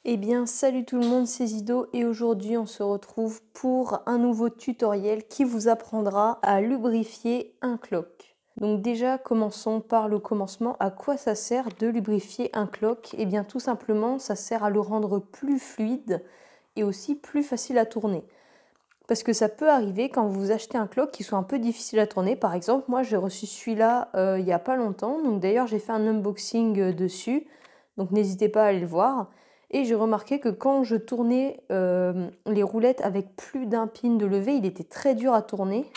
Eh bien salut tout le monde, c'est Zido et aujourd'hui on se retrouve pour un nouveau tutoriel qui vous apprendra à lubrifier un clock. Donc déjà commençons par le commencement. À quoi ça sert de lubrifier un clock? Eh bien tout simplement ça sert à le rendre plus fluide et aussi plus facile à tourner. Parce que ça peut arriver quand vous achetez un clock qui soit un peu difficile à tourner. Par exemple moi j'ai reçu celui-là il n'y a pas longtemps, donc d'ailleurs j'ai fait un unboxing dessus, donc n'hésitez pas à aller le voir. Et j'ai remarqué que quand je tournais les roulettes avec plus d'un pin de levée, il était très dur à tourner.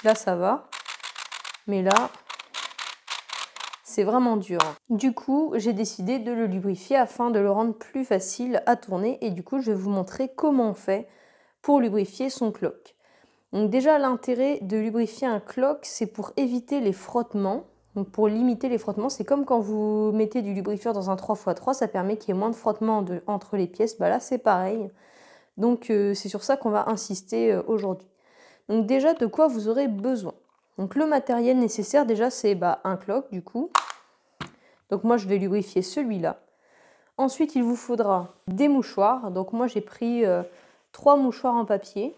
Là, ça va. Mais là, c'est vraiment dur. Du coup, j'ai décidé de le lubrifier afin de le rendre plus facile à tourner. Et du coup, je vais vous montrer comment on fait pour lubrifier son clock. Donc déjà, l'intérêt de lubrifier un clock, c'est pour éviter les frottements. Donc pour limiter les frottements, c'est comme quand vous mettez du lubrifiant dans un 3x3, ça permet qu'il y ait moins de frottements entre les pièces. Bah là, c'est pareil. Donc c'est sur ça qu'on va insister aujourd'hui. Donc déjà, de quoi vous aurez besoin? Donc le matériel nécessaire, déjà, c'est un clock du coup. Donc moi, je vais lubrifier celui-là. Ensuite, il vous faudra des mouchoirs. Donc moi, j'ai pris 3 mouchoirs en papier.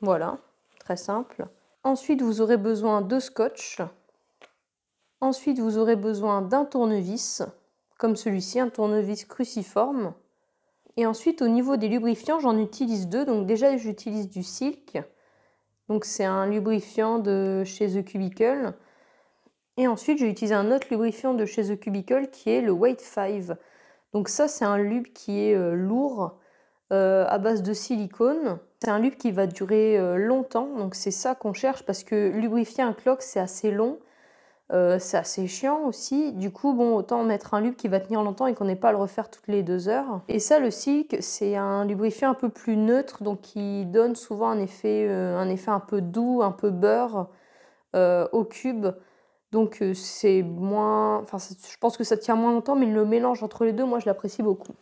Voilà, très simple. Ensuite, vous aurez besoin de scotch. Ensuite, vous aurez besoin d'un tournevis, comme celui-ci, un tournevis cruciforme. Et ensuite, au niveau des lubrifiants, j'en utilise 2. Donc déjà, j'utilise du Silk. Donc c'est un lubrifiant de chez The Cubicle. Et ensuite, j'ai utilisé un autre lubrifiant de chez The Cubicle qui est le Weight 5. Donc ça, c'est un lube qui est lourd, à base de silicone. C'est un lube qui va durer longtemps. Donc c'est ça qu'on cherche parce que lubrifier un clock, c'est assez long. C'est assez chiant aussi, du coup bon, autant mettre un lube qui va tenir longtemps et qu'on n'ait pas à le refaire toutes les 2 heures. Et ça, le Silk, c'est un lubrifiant un peu plus neutre, donc qui donne souvent un effet un peu doux, un peu beurre au cube. Donc c'est moins, enfin je pense que ça tient moins longtemps, mais le mélange entre les deux, moi je l'apprécie beaucoup.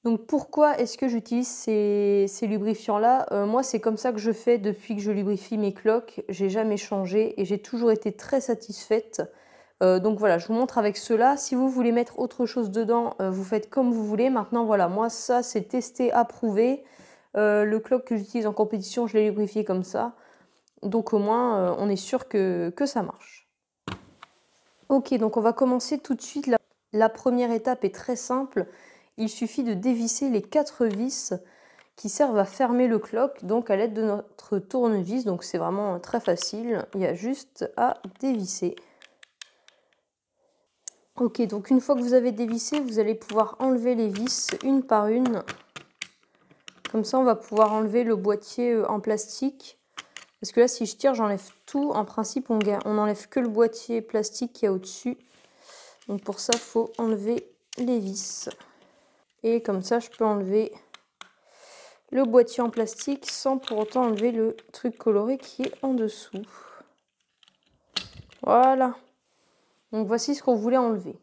Donc pourquoi est-ce que j'utilise ces lubrifiants-là? Moi, c'est comme ça que je fais depuis que je lubrifie mes clocks. J'ai jamais changé et j'ai toujours été très satisfaite. Donc voilà, je vous montre avec ceux-là. Si vous voulez mettre autre chose dedans, vous faites comme vous voulez. Maintenant, voilà, moi, ça, c'est testé, approuvé. Le clock que j'utilise en compétition, je l'ai lubrifié comme ça. Donc au moins, on est sûr que ça marche. Ok, donc on va commencer tout de suite. La première étape est très simple. Il suffit de dévisser les 4 vis qui servent à fermer le clock, donc à l'aide de notre tournevis. Donc c'est vraiment très facile, il y a juste à dévisser. Ok, donc une fois que vous avez dévissé, vous allez pouvoir enlever les vis une par une. Comme ça, on va pouvoir enlever le boîtier en plastique. Parce que là, si je tire, j'enlève tout. En principe, on n'enlève que le boîtier plastique qu'il y a au-dessus. Donc pour ça, il faut enlever les vis. Et comme ça, je peux enlever le boîtier en plastique sans pour autant enlever le truc coloré qui est en dessous. Voilà. Donc voici ce qu'on voulait enlever.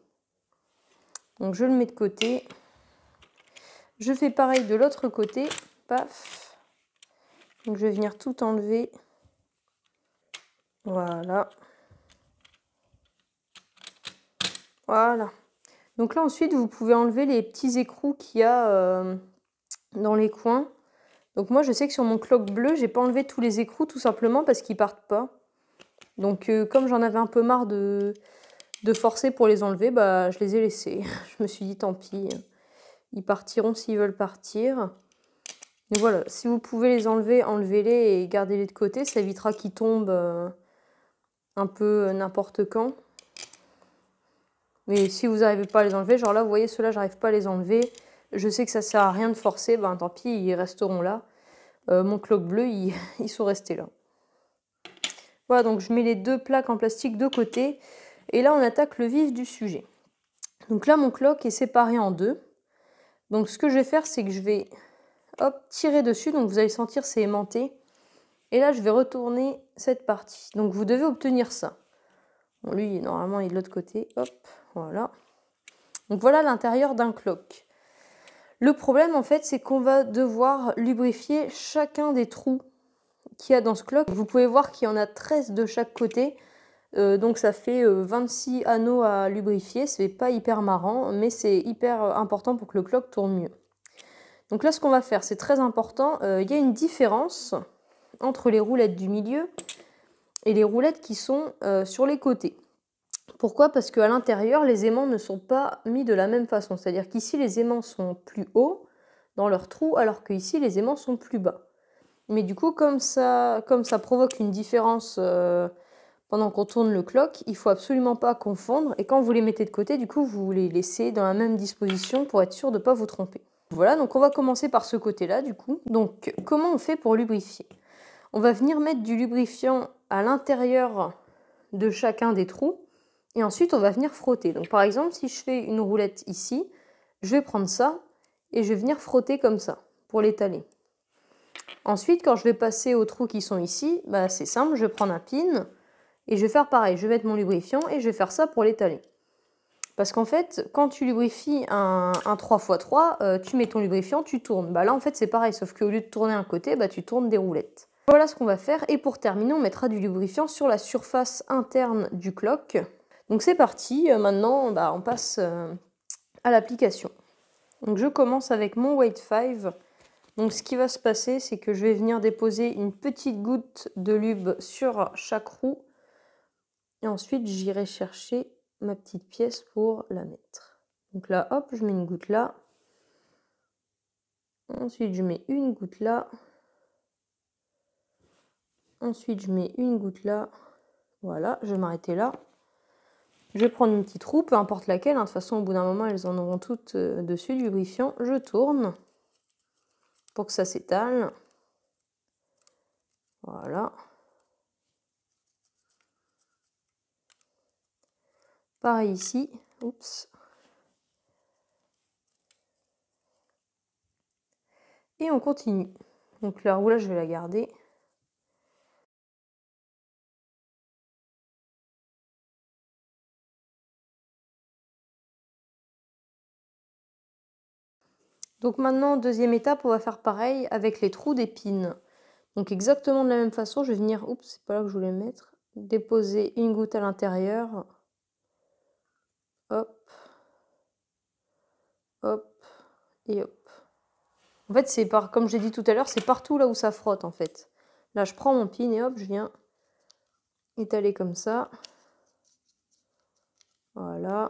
Donc je le mets de côté. Je fais pareil de l'autre côté. Paf. Donc je vais venir tout enlever. Voilà. Voilà. Donc là ensuite vous pouvez enlever les petits écrous qu'il y a dans les coins. Donc moi je sais que sur mon clock bleu, j'ai pas enlevé tous les écrous tout simplement parce qu'ils partent pas. Donc comme j'en avais un peu marre de forcer pour les enlever, je les ai laissés. Je me suis dit tant pis, ils partiront s'ils veulent partir. Mais voilà, si vous pouvez les enlever, enlevez-les et gardez-les de côté, ça évitera qu'ils tombent un peu n'importe quand. Mais si vous n'arrivez pas à les enlever, genre là vous voyez ceux-là j'arrive pas à les enlever, je sais que ça sert à rien de forcer, tant pis, ils resteront là. Mon clock bleu, ils sont restés là. Voilà, donc je mets les 2 plaques en plastique de côté. Et là, on attaque le vif du sujet. Donc là, mon clock est séparé en 2. Donc ce que je vais faire, c'est que je vais tirer dessus. Donc vous allez sentir, c'est aimanté. Et là, je vais retourner cette partie. Donc vous devez obtenir ça. Bon, lui, normalement, il est de l'autre côté. Hop, voilà. Donc voilà l'intérieur d'un clock. Le problème, en fait, c'est qu'on va devoir lubrifier chacun des trous qu'il y a dans ce clock. Vous pouvez voir qu'il y en a 13 de chaque côté. Donc ça fait 26 anneaux à lubrifier, c'est pas hyper marrant, mais c'est hyper important pour que le clock tourne mieux. Donc là, ce qu'on va faire, c'est très important, il y a une différence entre les roulettes du milieu et les roulettes qui sont sur les côtés. Pourquoi? Parce qu'à l'intérieur, les aimants ne sont pas mis de la même façon. C'est-à-dire qu'ici, les aimants sont plus hauts dans leur trou, alors qu'ici, les aimants sont plus bas. Mais du coup, comme ça provoque une différence pendant qu'on tourne le clock, il faut absolument pas confondre. Et quand vous les mettez de côté, du coup, vous les laissez dans la même disposition pour être sûr de ne pas vous tromper. Voilà, donc on va commencer par ce côté-là, du coup. Donc, comment on fait pour lubrifier? On va venir mettre du lubrifiant à l'intérieur de chacun des trous. Et ensuite, on va venir frotter. Donc, par exemple, si je fais une roulette ici, je vais prendre ça et je vais venir frotter comme ça pour l'étaler. Ensuite, quand je vais passer aux trous qui sont ici, bah, c'est simple, je vais prendre un pin et je vais faire pareil. Je vais mettre mon lubrifiant et je vais faire ça pour l'étaler. Parce qu'en fait, quand tu lubrifies un 3x3, tu mets ton lubrifiant, tu tournes. Bah, là, en fait, c'est pareil, sauf qu'au lieu de tourner un côté, bah, tu tournes des roulettes. Voilà ce qu'on va faire. Et pour terminer, on mettra du lubrifiant sur la surface interne du clock. Donc c'est parti. Maintenant, bah, on passe à l'application. Donc je commence avec mon Weight 5. Donc ce qui va se passer, c'est que je vais venir déposer une petite goutte de lube sur chaque roue. Et ensuite, j'irai chercher ma petite pièce pour la mettre. Donc là, hop, je mets une goutte là. Ensuite, je mets une goutte là. Ensuite, je mets une goutte là. Voilà, je vais m'arrêter là. Je vais prendre une petite roue, peu importe laquelle. De toute façon, au bout d'un moment, elles en auront toutes dessus du lubrifiant. Je tourne pour que ça s'étale. Voilà. Pareil ici. Oups. Et on continue. Donc la roue là, je vais la garder. Donc maintenant, deuxième étape, on va faire pareil avec les trous d'épines. Donc exactement de la même façon, je vais venir, oups, c'est pas là que je voulais mettre, déposer une goutte à l'intérieur. Hop, hop, et hop. En fait, c'est comme j'ai dit tout à l'heure, c'est partout là où ça frotte en fait. Là, je prends mon pin et hop, je viens étaler comme ça. Voilà.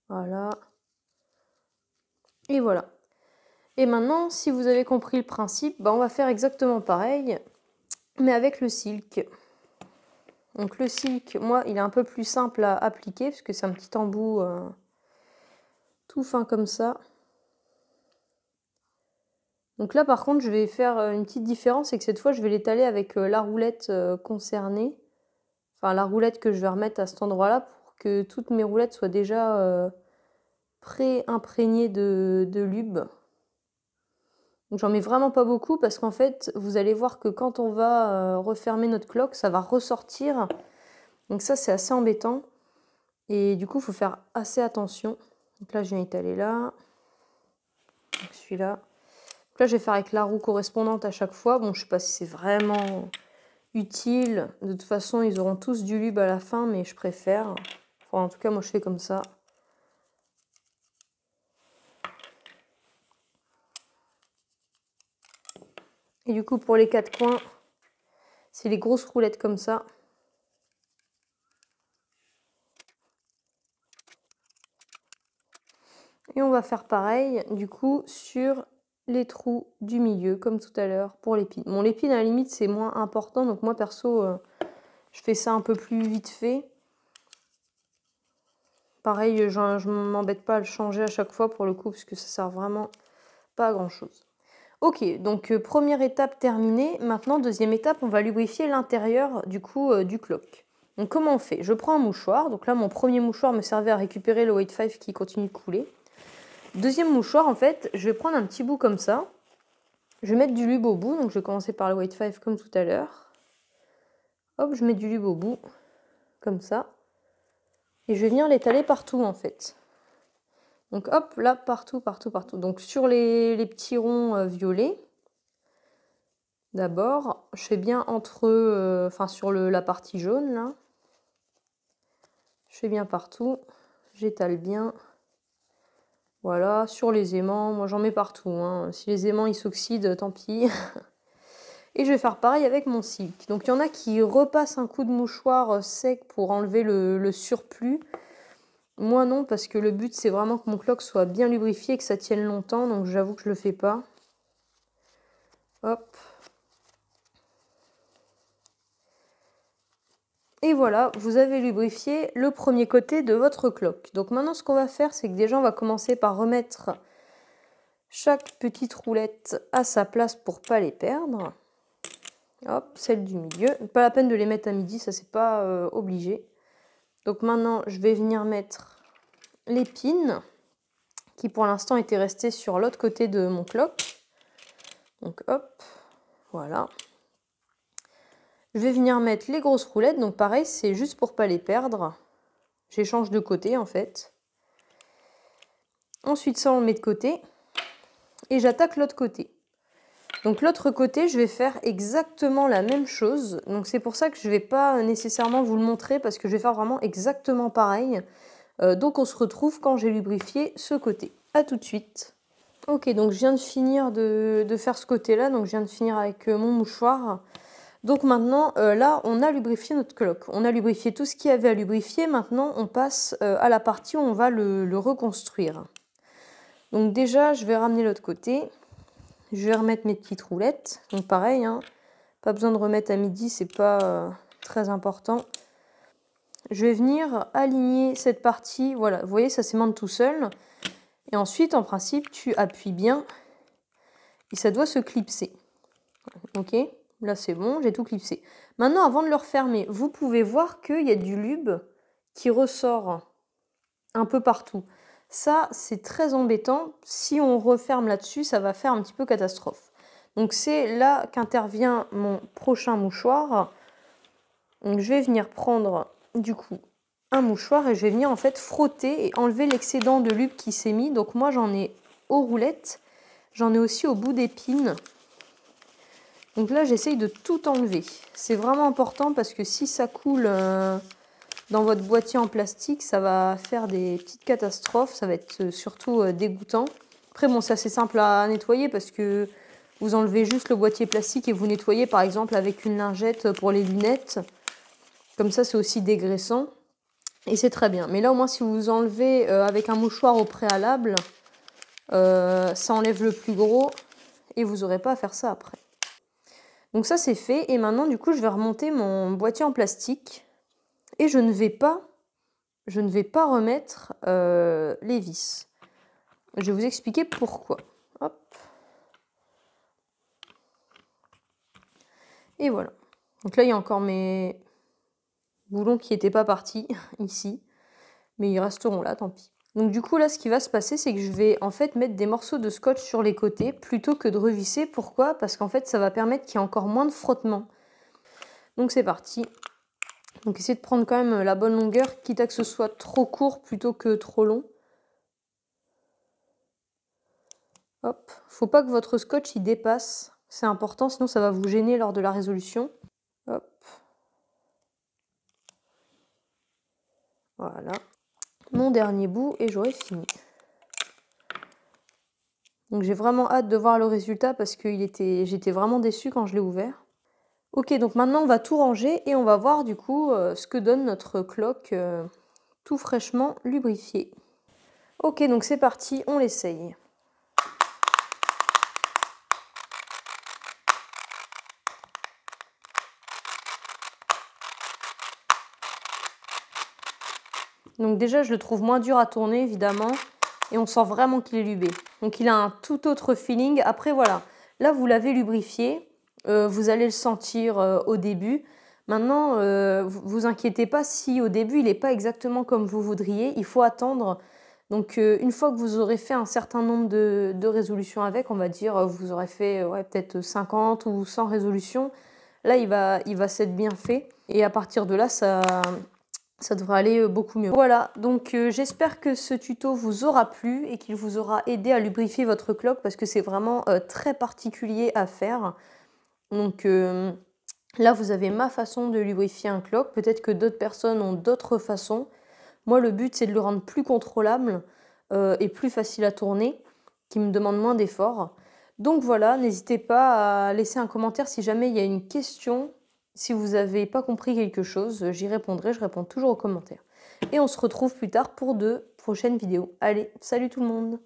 Voilà. Et voilà. Et maintenant, si vous avez compris le principe, bah, on va faire exactement pareil, mais avec le silk. Donc le silk, moi, il est un peu plus simple à appliquer, parce que c'est un petit embout tout fin comme ça. Donc là, par contre, je vais faire une petite différence, c'est que cette fois, je vais l'étaler avec la roulette concernée. Enfin, la roulette que je vais remettre à cet endroit-là, pour que toutes mes roulettes soient déjà pré-imprégnées de lube. Donc j'en mets vraiment pas beaucoup parce qu'en fait, vous allez voir que quand on va refermer notre clock, ça va ressortir. Donc ça, c'est assez embêtant. Et du coup, il faut faire assez attention. Donc là, je viens étaler là. Donc celui-là. Donc là, je vais faire avec la roue correspondante à chaque fois. Bon, je sais pas si c'est vraiment utile. De toute façon, ils auront tous du lube à la fin, mais je préfère. Enfin, en tout cas, moi, je fais comme ça. Et du coup, pour les quatre coins, c'est les grosses roulettes comme ça. Et on va faire pareil, du coup, sur les trous du milieu, comme tout à l'heure, pour l'épine. Bon, l'épine, à la limite, c'est moins important. Donc moi, perso, je fais ça un peu plus vite fait. Pareil, je ne m'embête pas à le changer à chaque fois, pour le coup, parce que ça sert vraiment pas à grand-chose. Ok, donc première étape terminée. Maintenant, deuxième étape, on va lubrifier l'intérieur du coup du clock. Donc comment on fait? Je prends un mouchoir. Donc là, mon premier mouchoir me servait à récupérer le Weight 5 qui continue de couler. Deuxième mouchoir, en fait, je vais prendre un petit bout comme ça. Je vais mettre du lube au bout. Donc je vais commencer par le Weight 5 comme tout à l'heure. Hop, je mets du lube au bout, comme ça. Et je vais venir l'étaler partout, en fait. Donc hop, là, partout, partout, partout. Donc sur les petits ronds violets. D'abord, je fais bien entre, enfin sur la partie jaune là. Je fais bien partout, j'étale bien. Voilà, sur les aimants, moi j'en mets partout, hein. Si les aimants ils s'oxydent, tant pis. Et je vais faire pareil avec mon silk. Donc il y en a qui repassent un coup de mouchoir sec pour enlever le surplus. Moi non, parce que le but c'est vraiment que mon cloque soit bien lubrifié et que ça tienne longtemps, donc j'avoue que je le fais pas. Hop. Et voilà, vous avez lubrifié le premier côté de votre cloque. Donc maintenant ce qu'on va faire, c'est que déjà on va commencer par remettre chaque petite roulette à sa place pour pas les perdre. Hop, celle du milieu. Pas la peine de les mettre à midi, ça c'est pas obligé. Donc maintenant je vais venir mettre les pins qui pour l'instant étaient restés sur l'autre côté de mon cloque. Donc hop, voilà. Je vais venir mettre les grosses roulettes, donc pareil, c'est juste pour pas les perdre. J'échange de côté en fait. Ensuite ça on le met de côté. Et j'attaque l'autre côté. Donc l'autre côté, je vais faire exactement la même chose. Donc c'est pour ça que je ne vais pas nécessairement vous le montrer parce que je vais faire vraiment exactement pareil. Donc on se retrouve quand j'ai lubrifié ce côté. A tout de suite. Ok, donc je viens de finir de faire ce côté-là. Donc je viens de finir avec mon mouchoir. Donc maintenant, là, on a lubrifié notre cloque. On a lubrifié tout ce qu'il y avait à lubrifier. Maintenant, on passe à la partie où on va le reconstruire. Donc déjà, je vais ramener l'autre côté. Je vais remettre mes petites roulettes. Donc pareil, hein, pas besoin de remettre à midi, c'est pas très important. Je vais venir aligner cette partie. Voilà, vous voyez, ça s'aimante tout seul. Et ensuite, en principe, tu appuies bien. Et ça doit se clipser. Ok, là c'est bon, j'ai tout clipsé. Maintenant, avant de le refermer, vous pouvez voir qu'il y a du lube qui ressort un peu partout. Ça, c'est très embêtant. Si on referme là-dessus, ça va faire un petit peu catastrophe. Donc c'est là qu'intervient mon prochain mouchoir. Donc je vais venir prendre du coup un mouchoir et je vais venir en fait frotter et enlever l'excédent de lube qui s'est mis. Donc moi j'en ai aux roulettes, j'en ai aussi au bout des pins. Donc là j'essaye de tout enlever. C'est vraiment important parce que si ça coule dans votre boîtier en plastique, ça va faire des petites catastrophes, ça va être surtout dégoûtant. Après bon, c'est assez simple à nettoyer parce que vous enlevez juste le boîtier plastique et vous nettoyez par exemple avec une lingette pour les lunettes. Comme ça c'est aussi dégraissant et c'est très bien. Mais là au moins si vous enlevez avec un mouchoir au préalable, ça enlève le plus gros et vous n'aurez pas à faire ça après. Donc ça c'est fait et maintenant du coup je vais remonter mon boîtier en plastique. Et je ne vais pas remettre les vis. Je vais vous expliquer pourquoi. Hop. Et voilà. Donc là, il y a encore mes boulons qui n'étaient pas partis ici. Mais ils resteront là, tant pis. Donc du coup, là, ce qui va se passer, c'est que je vais en fait mettre des morceaux de scotch sur les côtés plutôt que de revisser. Pourquoi? Parce qu'en fait, ça va permettre qu'il y ait encore moins de frottement. Donc c'est parti. Donc essayez de prendre quand même la bonne longueur, quitte à que ce soit trop court plutôt que trop long. Hop, faut pas que votre scotch il dépasse, c'est important, sinon ça va vous gêner lors de la résolution. Hop. Voilà. Mon dernier bout et j'aurai fini. Donc j'ai vraiment hâte de voir le résultat parce que j'étais vraiment déçue quand je l'ai ouvert. Ok, donc maintenant on va tout ranger et on va voir du coup ce que donne notre cloque tout fraîchement lubrifié. Ok, donc c'est parti, on l'essaye. Donc déjà je le trouve moins dur à tourner évidemment et on sent vraiment qu'il est lubé. Donc il a un tout autre feeling. Après voilà, là vous l'avez lubrifié, vous allez le sentir au début. Maintenant vous inquiétez pas si au début il n'est pas exactement comme vous voudriez, il faut attendre. Donc une fois que vous aurez fait un certain nombre de résolutions avec, on va dire vous aurez fait peut-être 50 ou 100 résolutions, là il va s'être bien fait et à partir de là ça devrait aller beaucoup mieux. Voilà, donc j'espère que ce tuto vous aura plu et qu'il vous aura aidé à lubrifier votre cloque parce que c'est vraiment très particulier à faire. Donc là, vous avez ma façon de lubrifier un clock. Peut-être que d'autres personnes ont d'autres façons. Moi, le but, c'est de le rendre plus contrôlable et plus facile à tourner, qui me demande moins d'efforts. Donc voilà, n'hésitez pas à laisser un commentaire si jamais il y a une question. Si vous n'avez pas compris quelque chose, j'y répondrai, je réponds toujours aux commentaires. Et on se retrouve plus tard pour de prochaines vidéos. Allez, salut tout le monde!